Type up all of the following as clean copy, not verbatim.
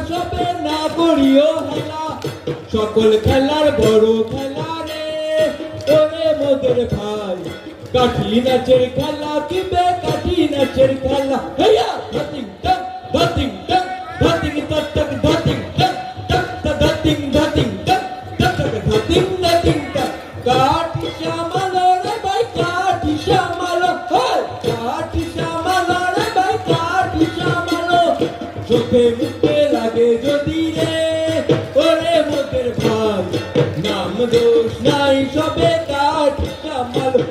সবে না করিও হেলা সকল খেলার বড় খেলা রে ওরে মোদের ভাই কাঠি নাচের খেলা কিবে কাঠি নাচের খেলা হেয়া ধাতিং টাক ধাতিং টাক ধাতিং টাক টাক ধাতিং টাক টাক টাক ধাতিং ধাতিং টাক টাক টাক ধাতিং ধাতিং টাক কাঠি শ্যামালো রে ভাই কাঠি শ্যামালো কাঠি শ্যামালো রে ভাই কাঠি শ্যামালো চোখে মুখে লাগে যদি রে ওরে মোদের ভাই নাম দোষ নাই সবে কাঠি শ্যামালো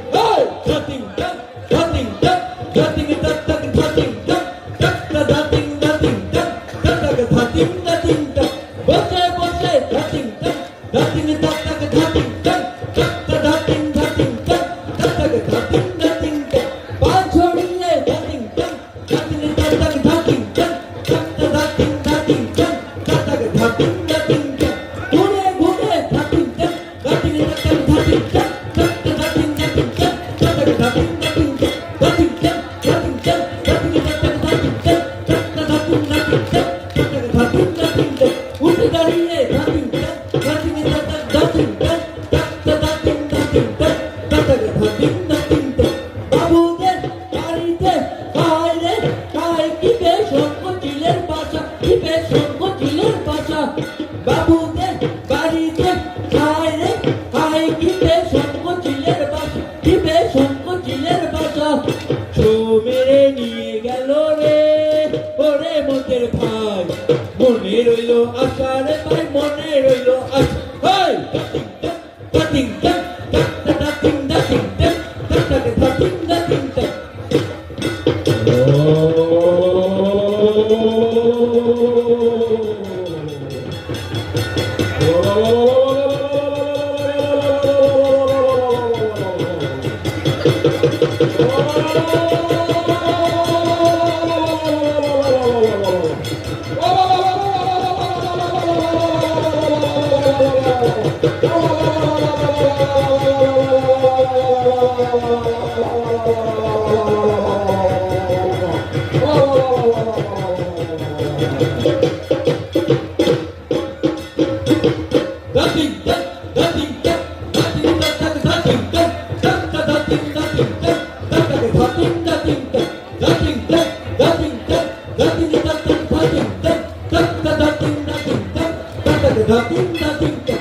ধাতিং টাক ধাতিং টাক ধাতিং টাক টাক ধাতিং টাক টাক টাক ধাতিং ধাতিং টাক টাক টাক ধাতিং ধাতিং টাক বসে বসে ধাতিং টাক ধাতিং টাক টাক ধাতিং টাক টাক টাক ধাতিং ধাতিং টাক টাক টাক ধাতিং ধাতিং টাক পা ছড়িয়ে ধাতিং টাক ধাতিং টাক টাক ধাতিং টাক টাক টাক ধাতিং ধাতিং টাক টাক টাক ধাতিং ধাতিং টাক ঘুরে ঘুরে ধাতিং টাক ধাতিং টাক ধাতিং টাক টাক টাক ধাতিং ধাতিং টাক টাক টাক ধাতিং ধাতিং টাক ধাতিং টাক ধাতিং টাক ধাতিং টাক ধাতিং টাক টাক টাক ধাতিং ধাতিং টাক টাক টাক ধাতিং ধাতিং টাক উঠে দাঁড়িয়ে ধাতিং টাক ধাতিং টাক ধাতিং টাক টাক টাক ধাতিং ধাতিং টাক টাক টাক ধাতিং ধাতিং টাক বাবুদের বাড়িতে খায় রে খায় কিবে শঙ্কচিলের বাসা কিবে শঙ্কচিলের বাসা বাবুদের বাড়িতে খায় রে খায় কিবে শঙ্কচিলের বাসা কিবে শঙ্কচিলের বাসা ছো মেরে নিয়ে গেল রে ওরে মোদের ভাই মনে রইল আশা রে ভাই মনে রইল আশা হাই ধাতিং টাক টাক টাক ধাতিং ধাতিং টাক টাক টাক ধাতিং ধাতিং টাক ধাতিং টাক ধাতিং টাক ধাতিং টাক ধাতিং টাক টাক টাক ধাতিং ধাতিং টাক টাক টাক ধাতিং ধাতিং টাক ধাতিং টাক ধাতিং টাক ধাতিং টাক ধাতিং টাক টাক টাক ধাতিং ধাতিং টাক টাক টাক ধাতিং ধাতিং টাক